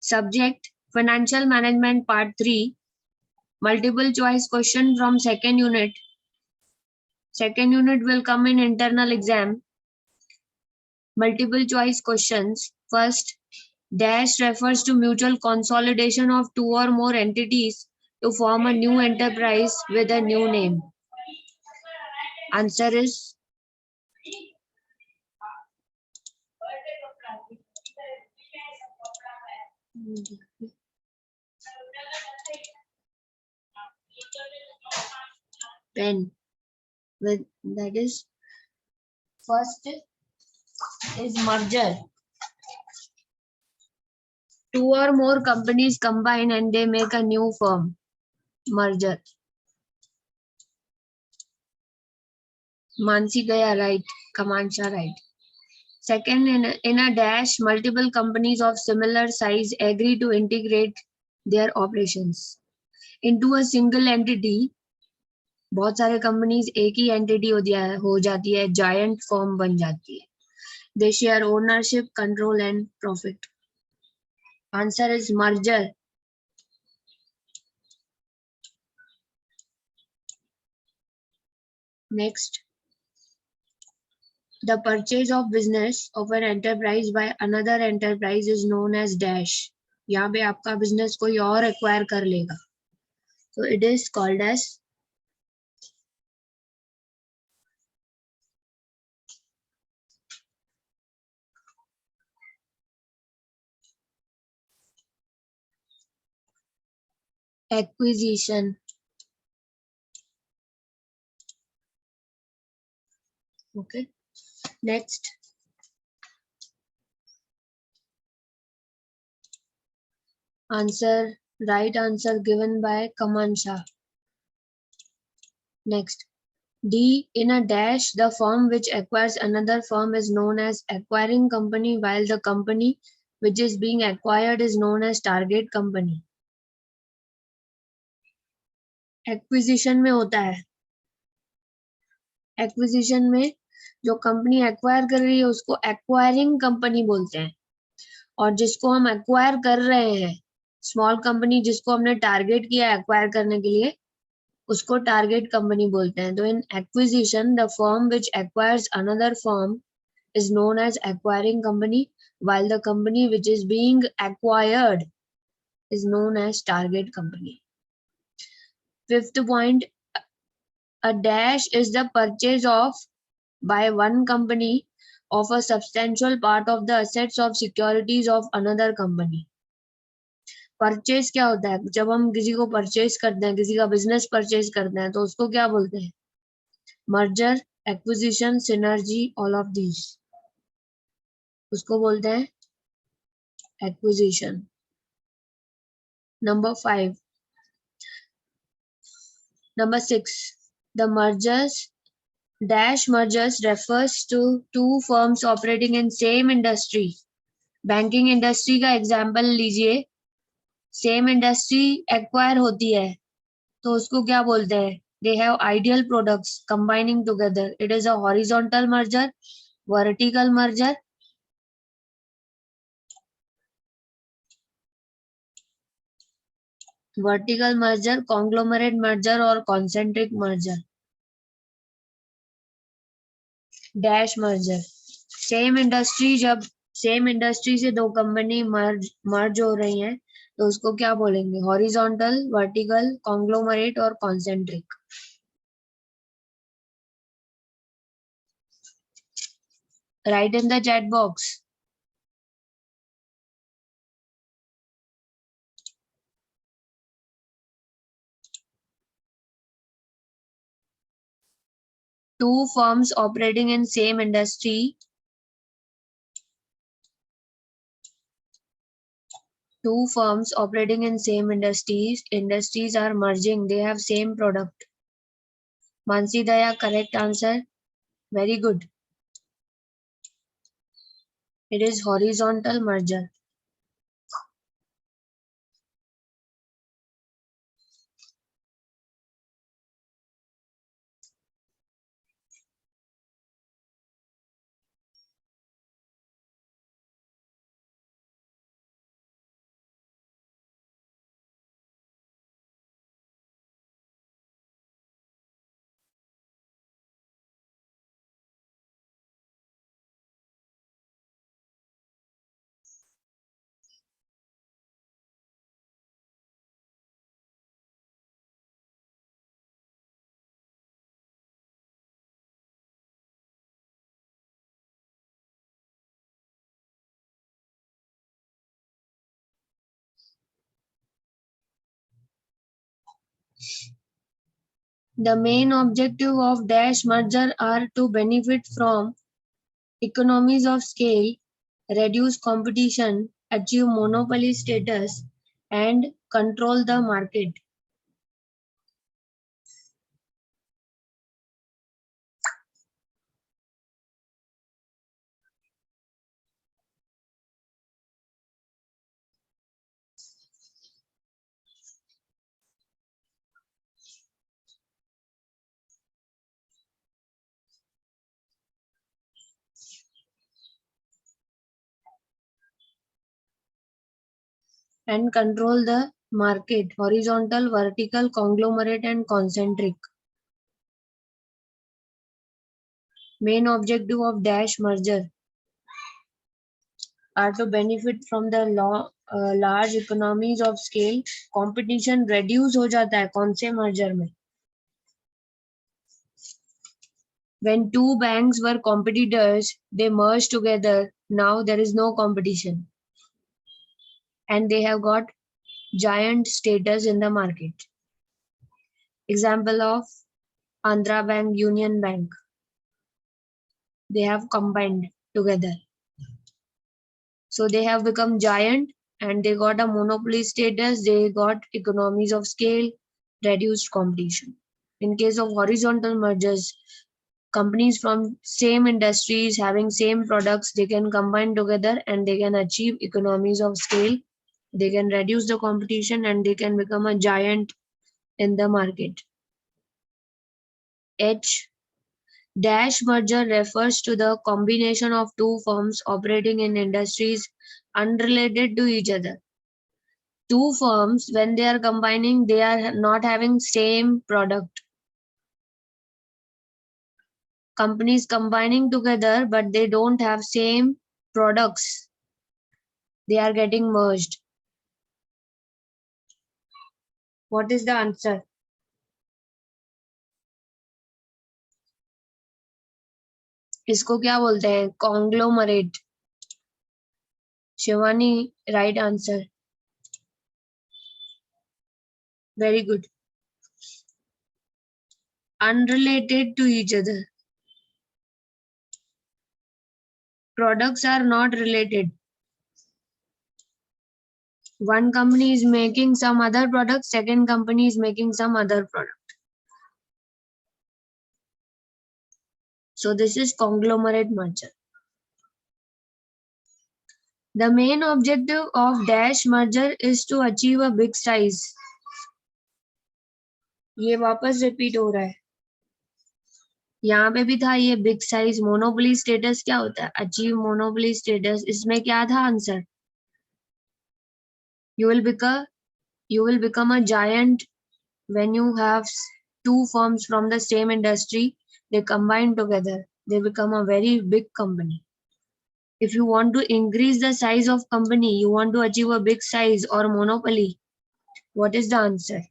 Subject Financial Management Part 3. Multiple choice question from second unit. Second unit will come in internal exam. Multiple choice questions. First, dash refers to mutual consolidation of two or more entities to form a new enterprise with a new name. Answer is pen. With that is first is merger. Two or more companies combine and they make a new firm. Merger. Mansi Gaya right. Kamansha right. Second, in a dash, multiple companies of similar size agree to integrate their operations into a single entity. बहुत सारे companies एक ही entity हो जाती है, giant firm बन जाती है. They share ownership, control and profit. Answer is merger. Next, the purchase of business of an enterprise by another enterprise is known as dash. यहाँ पे आपका बिजनेस कोई और एक्वायर कर लेगा. So it is called as acquisition. Okay. Next, right answer given by Kamansha. Next, D, in a dash, the firm which acquires another firm is known as acquiring company, while the company which is being acquired is known as target company. Acquisition में होता है. Acquisition में जो company acquire कर रही है उसको acquiring company बोलते हैं, और जिसको हम एक्वायर कर रहे हैं, स्मॉल कंपनी जिसको हमने टारगेट किया एक्वायर करने के लिए, उसको टारगेट कंपनी बोलते हैं. तो in acquisition the firm which acquires another firm is known as acquiring company, while the company which is being acquired is known as target company. Fifth point, a dash is the purchase of by one company of a substantial part of the assets of securities of another company. Purchase क्या होता है? जब हम किसी को purchase करते हैं, किसी का बिजनेस परचेज करते हैं, तो उसको क्या बोलते हैं? Merger, acquisition, synergy, all of these, उसको बोलते हैं acquisition. Number 6, the mergers refers to two firms operating in same industry. Banking industry का एग्जाम्पल लीजिए. सेम इंडस्ट्री एक्वायर होती है तो उसको क्या बोलते हैं? They have ideal products combining together. It is a horizontal merger, vertical merger. Vertical merger, conglomerate merger और concentric merger. Dash merger. Same industry, जब सेम इंडस्ट्री से दो कंपनी मर्ज हो रही हैं तो उसको क्या बोलेंगे? हॉरिजॉन्टल, वर्टिकल, कॉन्ग्लोमरेट और concentric. Right in the chat box. Two firms operating in same industry. Two firms operating in same industries. Industries are merging. They have same product. Mansi Daya, correct answer. Very good. It is horizontal merger. The main objective of dash merger are to benefit from economies of scale, reduce competition, achieve monopoly status, and control the market. And control the market, horizontal, vertical, conglomerate, and concentric. Main objective of dash merger are to benefit from the large economies of scale. Competition reduce हो जाता है कौन से merger में? When two banks were competitors, they merged together. Now there is no competition. And they have got giant status in the market. Example of Andhra Bank, Union Bank. They have combined together. So they have become giant and they got a monopoly status. They got economies of scale, reduced competition. In case of horizontal mergers, companies from same industries having same products, they can combine together and they can achieve economies of scale. They can reduce the competition and they can become a giant in the market. H dash merger refers to the combination of two firms operating in industries unrelated to each other. Two firms, when they are combining, they are not having same product. Companies combining together, but they don't have same products. They are getting merged. What is the answer? इसको क्या बोलते हैं? Conglomerate. Shivani, right answer. Very good. Unrelated to each other. Products are not related. One company is making some other product, second company is making some other product. So this is conglomerate merger. The main objective of dash merger is to achieve a big size. ये वापस repeat हो रहा है. यहाँ पे भी था ये बिग साइज. मोनोपोली स्टेटस क्या होता है? Achieve monopoly status. इसमें क्या था answer? You will become a giant when you have two firms from the same industry. They combine together. They become a very big company. If you want to increase the size of company, you want to achieve a big size or monopoly, what is the answer?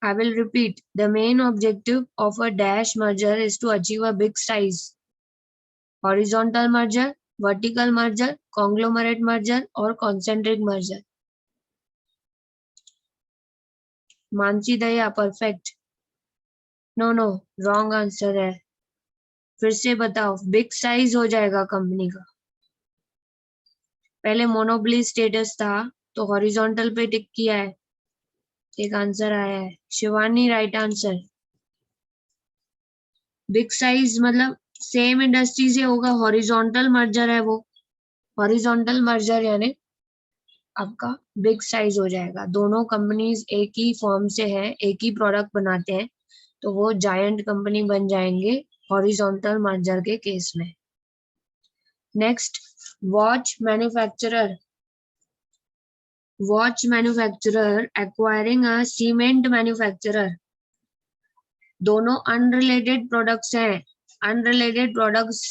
I will repeat. The main objective of a dash merger is to achieve a big size. Horizontal merger, vertical merger, conglomerate merger or concentric merger. Mansi Daya perfect. No wrong answer है. फिर से बताओ. Big size हो जाएगा company का. पहले monopoly status था तो हॉरिजॉन्टल पे टिक किया है. एक आंसर आया है. Shivani right answer. Big size मतलब सेम इंडस्ट्री से होगा. हॉरिजॉन्टल मर्जर है वो. हॉरिजॉन्टल मर्जर यानी आपका बिग साइज हो जाएगा. दोनों कंपनीज एक ही फॉर्म से है, एक ही प्रोडक्ट बनाते हैं तो वो जायंट कंपनी बन जाएंगे हॉरिजॉन्टल मर्जर के केस में. Next, watch manufacturer. Watch manufacturer acquiring a cement manufacturer. दोनों अनरिलेटेड प्रोडक्ट्स हैं. अनरिलेटेड प्रोडक्ट्स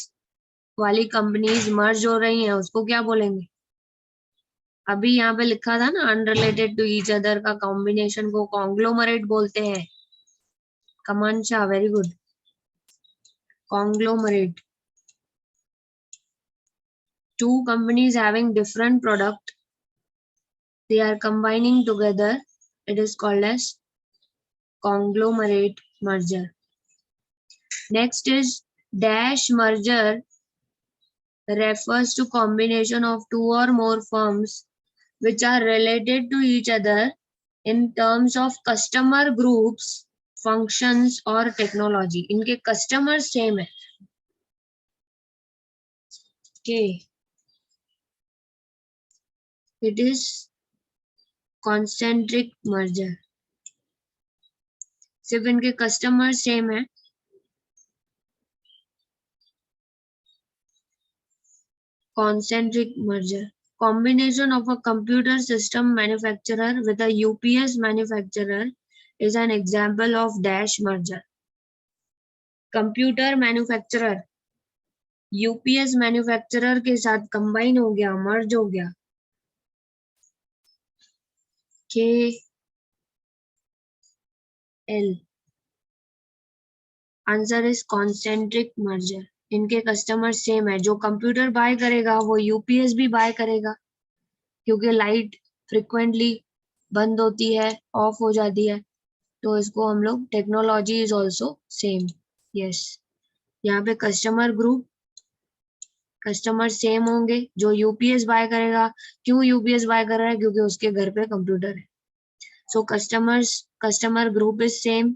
वाली कंपनीज मर्ज हो रही हैं, उसको क्या बोलेंगे? अभी यहाँ पे लिखा था ना, अनरिलेटेड टू ईच अदर का कॉम्बिनेशन को कॉन्ग्लोमरेट बोलते हैं. Kamansha, very good. conglomerate. Two companies having different product, they are combining together. It is called as conglomerate merger. Next is dash merger, refers to combination of two or more firms which are related to each other in terms of customer groups, functions और technology. इनके customers same है. Okay. It is concentric merger. सिर्फ इनके customers same है. Concentric merger. Combination of a computer system manufacturer with a UPS manufacturer is an example of dash merger. Computer manufacturer UPS manufacturer के साथ combine हो गया, merge हो गया. KL. Answer is concentric merger. इनके customer same है. जो computer bye करेगा वो यूपीएस भी बाय करेगा, क्योंकि लाइट फ्रिक्वेंटली बंद होती है, ऑफ हो जाती है, तो इसको हम लोग technology is also same. Yes, यहाँ पे कस्टमर ग्रुप, कस्टमर सेम होंगे. जो यूपीएस बाय करेगा, क्यों यूपीएस बाय कर रहा है? क्योंकि उसके घर पे कंप्यूटर है. So customer group is same.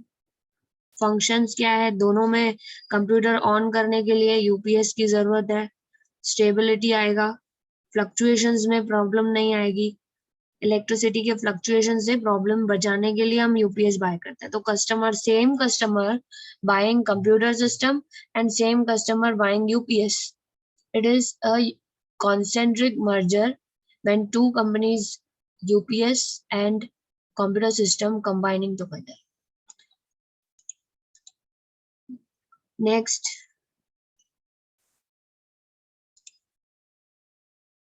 Functions क्या है? दोनों में कंप्यूटर ऑन करने के लिए यूपीएस की जरूरत है. स्टेबिलिटी आएगा, फ्लक्चुएशंस में प्रॉब्लम नहीं आएगी. इलेक्ट्रिसिटी के फ्लक्चुएशन से प्रॉब्लम बचाने के लिए हम यूपीएस बाय करते हैं. तो customer same customer buying computer system and same customer buying UPS. It is a concentric merger when two companies UPS and computer system combining together. Next,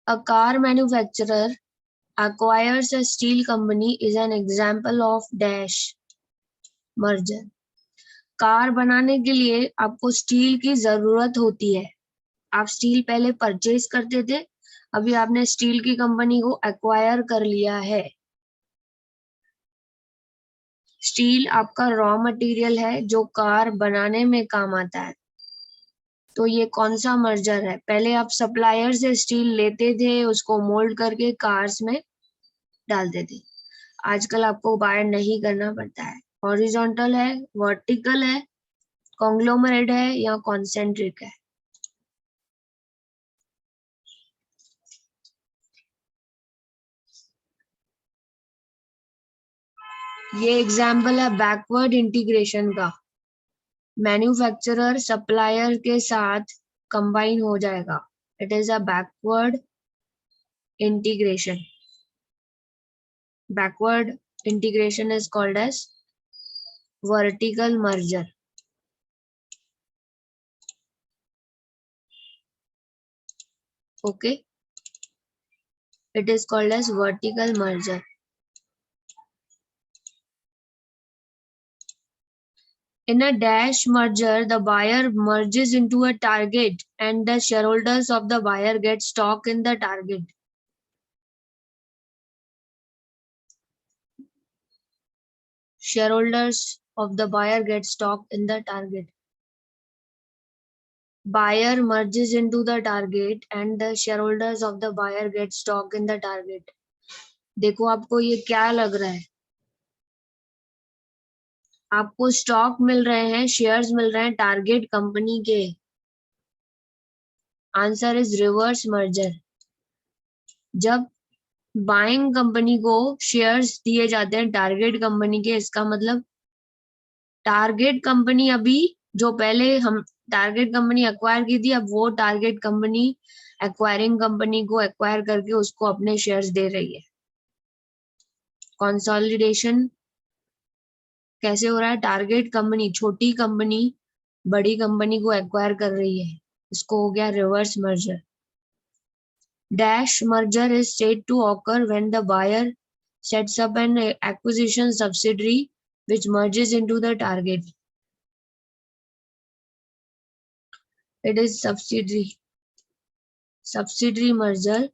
a car manufacturer acquires a steel company is an example of dash merger. Car बनाने के लिए आपको steel की जरूरत होती है. आप steel पहले परचेज करते थे, अभी आपने स्टील की कंपनी को एक्वायर कर लिया है. स्टील आपका रॉ मटेरियल है जो कार बनाने में काम आता है. तो ये कौन सा मर्जर है? पहले आप सप्लायर से स्टील लेते थे, उसको मोल्ड करके कार्स में डालते थे. आजकल आपको बाय नहीं करना पड़ता है. हॉरिजॉन्टल है, वर्टिकल है, कॉन्ग्लोमरेट है या कॉन्सेंट्रिक है? ये एग्जाम्पल है बैकवर्ड इंटीग्रेशन का. मैन्युफैक्चरर सप्लायर के साथ कंबाइन हो जाएगा. It is a backward integration. Backward integration is called as vertical merger. Okay, it is called as vertical merger. In a dash merger, the buyer merges into a target and the shareholders of the buyer get stock in the target. Shareholders of the buyer get stock in the target. Buyer merges into the target and the shareholders of the buyer get stock in the target. देखो आपको ये क्या लग रहा है? आपको stock मिल रहे हैं, शेयर्स मिल रहे हैं टारगेट कंपनी के. Answer is reverse merger. जब बाइंग कंपनी को शेयर्स दिए जाते हैं टारगेट कंपनी के, इसका मतलब टारगेट कंपनी अभी जो पहले हम टारगेट कंपनी एक्वायर की थी, अब वो टारगेट कंपनी एक्वायरिंग कंपनी को एक्वायर करके उसको अपने शेयर्स दे रही है. कंसोलिडेशन कैसे हो रहा है? टारगेट कंपनी छोटी कंपनी बड़ी कंपनी को एक्वायर कर रही है, इसको हो गया reverse merger. Dash merger is said to occur when the buyer sets up an acquisition subsidiary which merges into the target. It is subsidiary. Subsidiary merger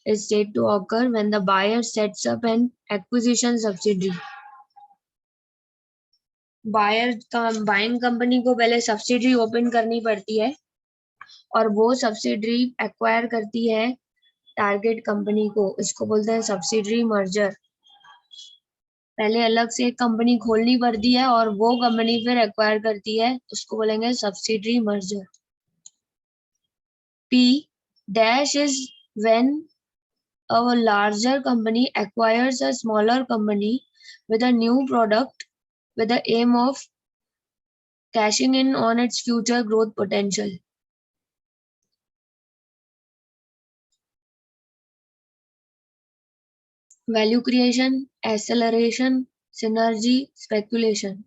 is said to occur when the buyer sets up an acquisition subsidiary. Buying company को पहले subsidiary open करनी पड़ती है और वो subsidiary acquire करती है target company को. इसको बोलते हैं सब्सिडरी मर्जर. पहले अलग से एक कंपनी खोलनी पड़ती है और वो कंपनी फिर एक्वायर करती है, उसको बोलेंगे subsidiary merger. P dash is when a larger company acquires a smaller company with a new product with the aim of cashing in on its future growth potential. Value creation, acceleration, synergy, speculation.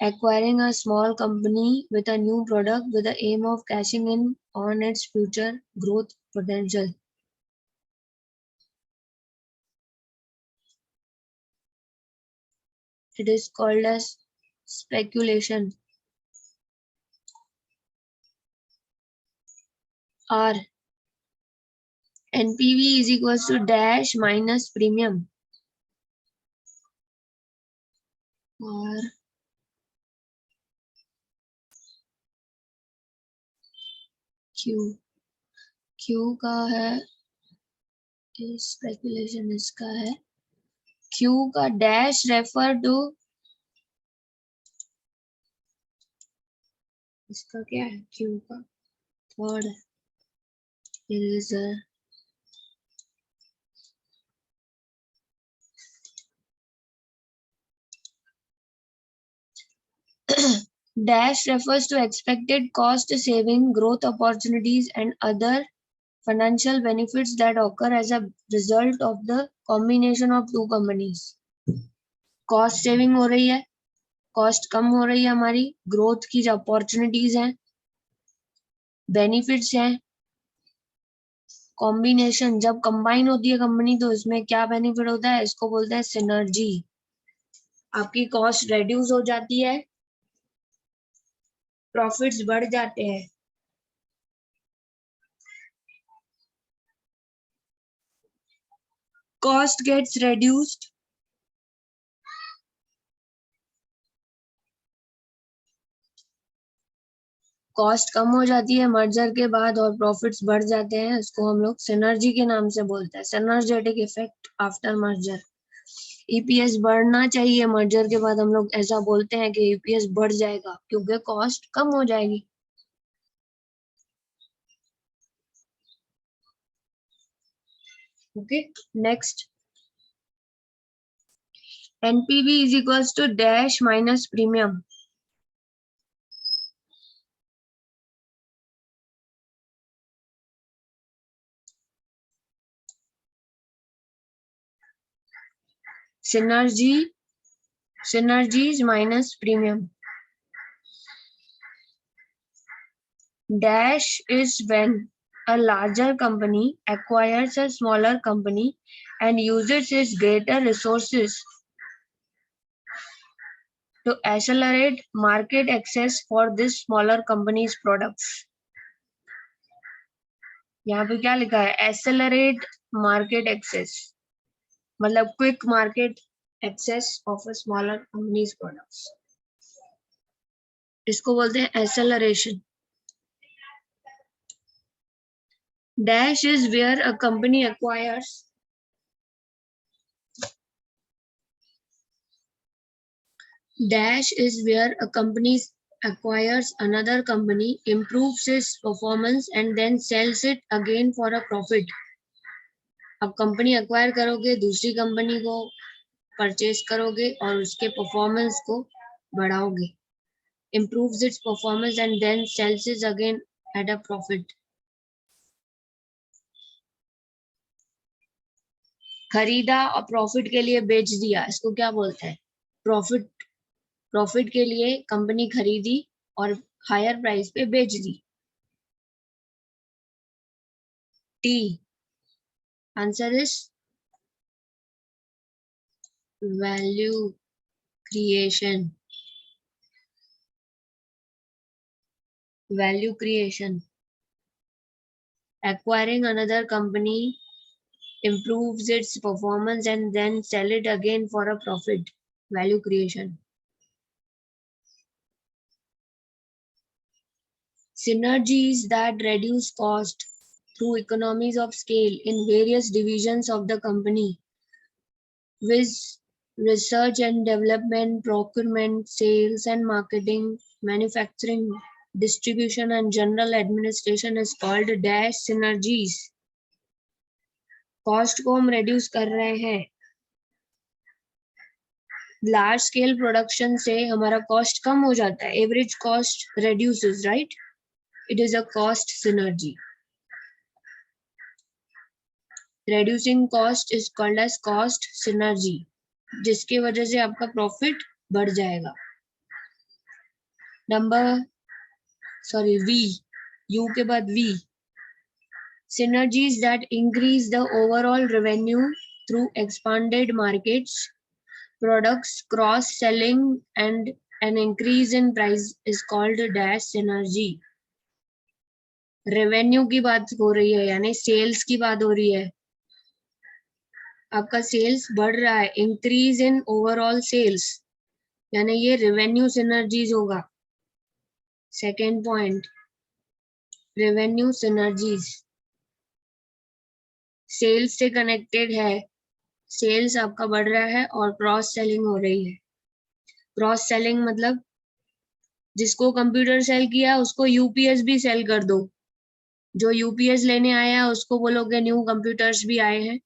Acquiring a small company with a new product with the aim of cashing in on its future growth potential. It is called as speculation. R. NPV is equals to dash minus premium. R Q का है, speculation इसका है. Q का dash refer to, इसका क्या है? Q का third eraser. Dash refers to expected cost saving, growth opportunities and other financial benefits that occur as a result of the combination of two companies. Cost saving हो रही है, cost कम हो रही है हमारी, growth की जो opportunities हैं, benefits हैं. Combination जब combine होती है कंपनी तो इसमें क्या benefit होता है? इसको बोलते हैं synergy. आपकी cost reduce हो जाती है, profits बढ़ जाते हैं. Cost gets reduced, कॉस्ट कम हो जाती है मर्जर के बाद और प्रॉफिट्स बढ़ जाते हैं. इसको हम लोग सिनर्जी के नाम से बोलते हैं, synergetic effect after merger. EPS बढ़ना चाहिए मर्जर के बाद, हम लोग ऐसा बोलते हैं कि ईपीएस बढ़ जाएगा क्योंकि कॉस्ट कम हो जाएगी. Okay, next. NPV is equals to dash minus premium. synergies minus premium. Dash is when a larger company acquires a smaller company and uses its greater resources to accelerate market access for this smaller company's products. यहाँ पे क्या लिखा है? accelerate market access, मतलब quick market access of a smaller company's products. इसको बोलते हैं acceleration. Dash is where a company acquires another company, improves its performance and then sells it again for a profit. अब company acquire करोगे, दूसरी company को purchase करोगे और उसके परफॉर्मेंस को बढ़ाओगे. improves its performance and then sells it again at a profit. खरीदा और प्रॉफिट के लिए बेच दिया, इसको क्या बोलते हैं? प्रॉफिट के लिए कंपनी खरीदी और हायर प्राइस पे बेच दी. टी. Answer is value creation. value creation. Acquiring another company improves its performance and then sell it again for a profit. Value creation. Synergies that reduce cost through economies of scale in various divisions of the company, with research and development, procurement, sales and marketing, manufacturing, distribution and general administration is called dash synergies. Cost को हम reduce कर रहे हैं. Large scale production से हमारा cost कम हो जाता है. Average cost reduces, right? It is a cost synergy. Reducing cost is called as cost synergy, जिसकी वजह से आपका प्रॉफिट बढ़ जाएगा. V, U के बाद V. Synergies that increase the overall revenue through expanded markets, products, cross-selling and an increase in price is called dash synergy. Revenue की बात हो रही है, यानी सेल्स की बात हो रही है. आपका सेल्स बढ़ रहा है, इंक्रीज इन ओवरऑल सेल्स, यानी ये रेवेन्यू सिनर्जीज होगा. Second point, revenue synergies sales से कनेक्टेड है. सेल्स आपका बढ़ रहा है और क्रॉस सेलिंग हो रही है. क्रॉस सेलिंग मतलब जिसको कंप्यूटर सेल किया उसको यूपीएस भी सेल कर दो. जो यूपीएस लेने आया उसको बोलोगे न्यू कंप्यूटर्स भी आए हैं,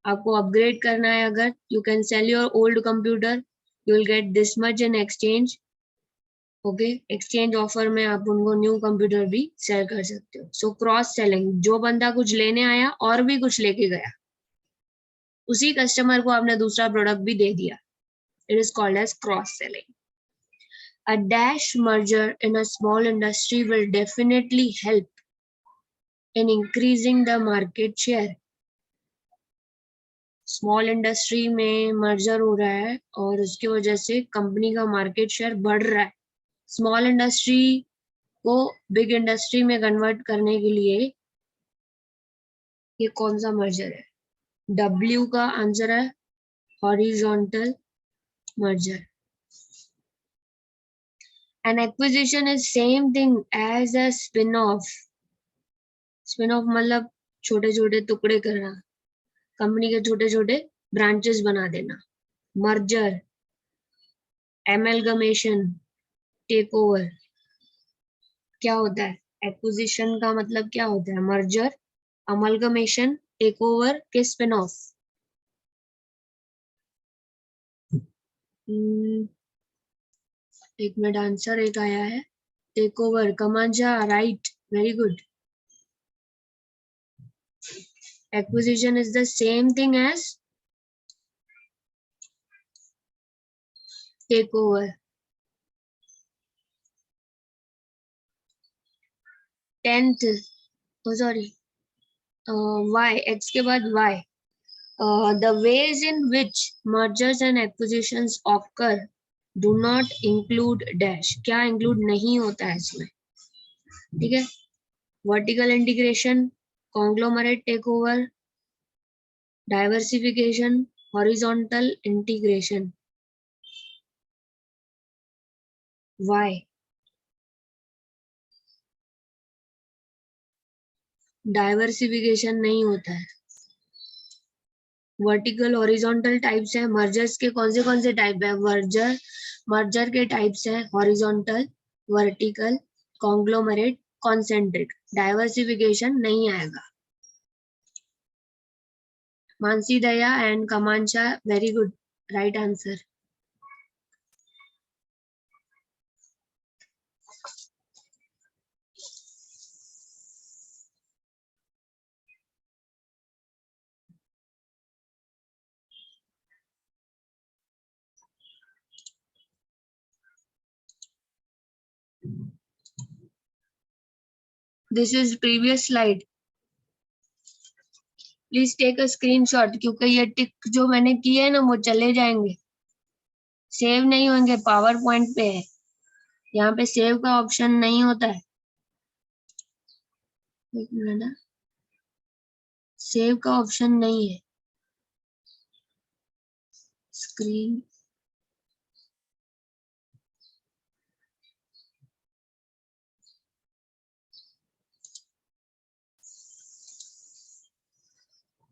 आपको अपग्रेड करना है अगर, you can sell your old computer, you will get this much in exchange. Okay, exchange offer में आप उनको न्यू कंप्यूटर भी सेल कर सकते हो. सो क्रॉस सेलिंग, जो बंदा कुछ लेने आया और भी कुछ लेके गया, उसी कस्टमर को आपने दूसरा प्रोडक्ट भी दे दिया. It is called as cross selling. A dash merger in a small industry will definitely help in increasing the market share. Small industry में मर्जर हो रहा है और उसकी वजह से कंपनी का मार्केट शेयर बढ़ रहा है. स्मॉल इंडस्ट्री को बिग इंडस्ट्री में कन्वर्ट करने के लिए ये कौन सा मर्जर है? W का आंसर है horizontal merger. An acquisition is same thing as a spin-off. Spin-off मतलब छोटे छोटे टुकड़े करना, कंपनी के छोटे छोटे ब्रांचेस बना देना. Merger, amalgamation, take over. क्या होता है? एक्विजिशन का मतलब क्या होता है? मर्जर, अमलगमेशन, टेक ओवर के स्पिन ऑफ. एक मिनट, आंसर एक आया है take over. Kamanja, right, very good. Acquisition is the same thing as takeover. 10th, oh sorry, Y, X के बाद Y. The ways in which mergers and acquisitions occur do not include dash. क्या include नहीं होता है इसमें? ठीक है. Vertical integration, conglomerate takeover, diversification, horizontal integration. Why? Diversification नहीं होता है. वर्टिकल हॉरिजॉन्टल टाइप्स है. मर्जर्स के कौन से टाइप है? मर्जर के टाइप्स है horizontal, vertical, conglomerate, concentric. Diversification नहीं आएगा. Mansi Daya and Kamansha, very good, right answer. This is previous slide. Please take a screenshot, क्योंकि ये टिक जो मैंने किए है ना वो चले जाएंगे, सेव नहीं होंगे. पावर पॉइंट पे है, यहाँ पे सेव का ऑप्शन नहीं होता है. एक मिनट, सेव का ऑप्शन नहीं है। Screen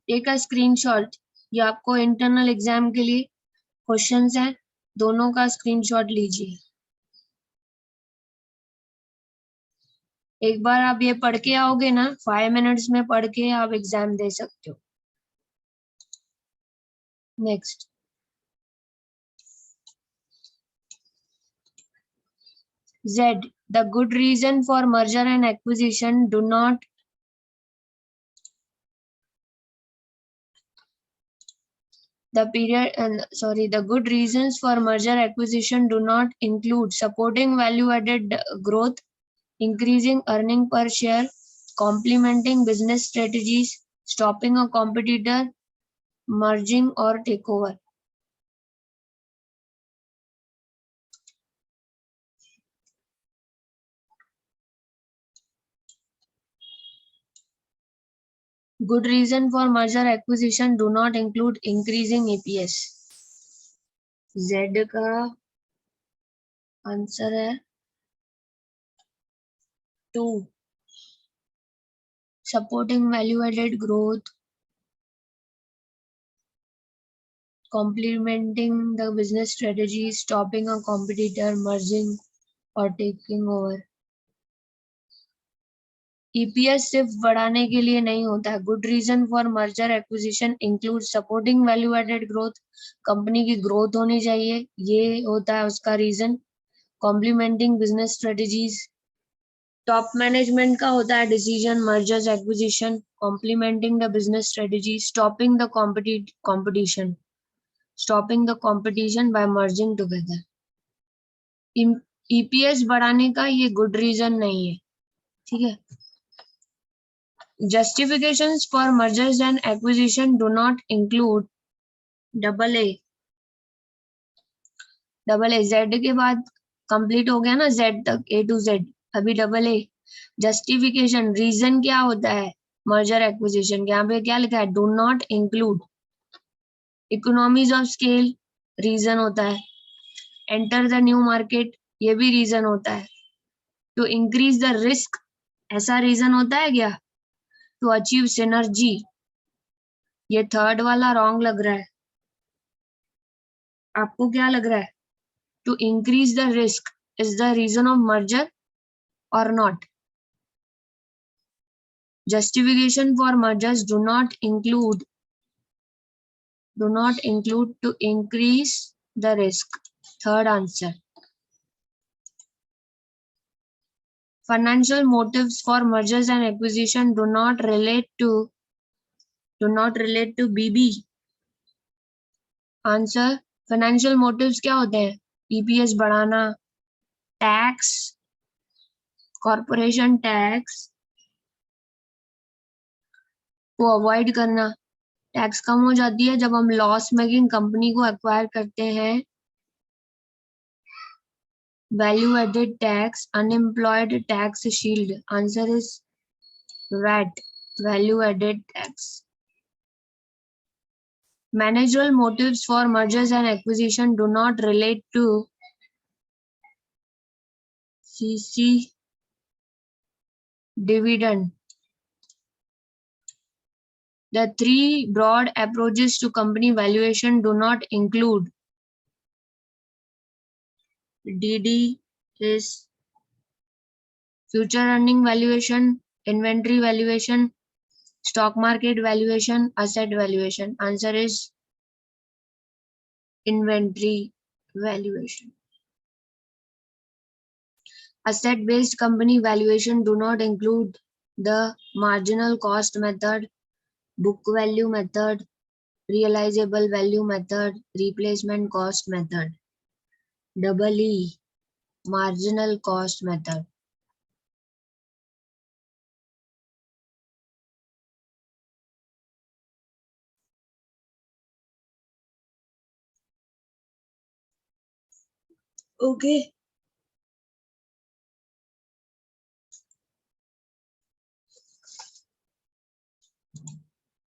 take a screenshot. ये आपको इंटरनल एग्जाम के लिए क्वेश्चंस हैं, दोनों का स्क्रीनशॉट लीजिए। एक बार आप ये पढ़ के आओगे ना, 5 मिनट्स में पढ़ के आप एग्जाम दे सकते हो। Next, Z, the good reason for merger and acquisition do not the good reasons for merger acquisition do not include supporting value added growth, increasing earning per share, complementing business strategies, stopping a competitor, merging or takeover. Good reason for merger acquisition do not include increasing EPS. Z का answer है 2. Supporting value added growth, complementing the business strategy, stopping a competitor, merging or taking over. EPS सिर्फ बढ़ाने के लिए नहीं होता है। Good reason for merger acquisition include supporting value added growth, company की ग्रोथ होनी चाहिए, ये होता है उसका reason. Complementing business strategies, top management का होता है decision mergers acquisition. Complementing the business strategy, stopping the competition, stopping the competition by merging together. EPS बढ़ाने का ये गुड रीजन नहीं है, ठीक है। Justifications for mergers and acquisition do not include AA Z के बाद कंप्लीट हो गया ना, Z तक A to Z, अभी AA। जस्टिफिकेशन रीजन क्या होता है मर्जर एक्विजिशन, यहाँ पे क्या लिखा है, do not include. Economies of scale reason होता है। एंटर द न्यू मार्केट, ये भी रीजन होता है। टू इंक्रीज द रिस्क, ऐसा रीजन होता है क्या। टू अचीव सिनर्जी, ये थर्ड वाला रॉन्ग लग रहा है। आपको क्या लग रहा है, to increase the risk is the reason of merger और not. Justification for mergers do not include to increase the risk. Third answer. Financial motives for mergers and acquisition do not relate to BB. Answer. Financial motives क्या होते हैं, EPS बढ़ाना, tax, corporation tax को avoid करना। Tax कम हो जाती है जब हम लॉस मेकिंग कंपनी को एक्वायर करते हैं। Value added tax, unemployed tax shield. Answer is VAT, value added tax. Managerial motives for mergers and acquisition do not relate to CC dividend. The three broad approaches to company valuation do not include DD is future earning valuation, inventory valuation, stock market valuation, asset valuation. Answer is inventory valuation. Asset-based company valuation do not include the marginal cost method, book value method, realizable value method, replacement cost method. Double E, marginal cost method. Okay.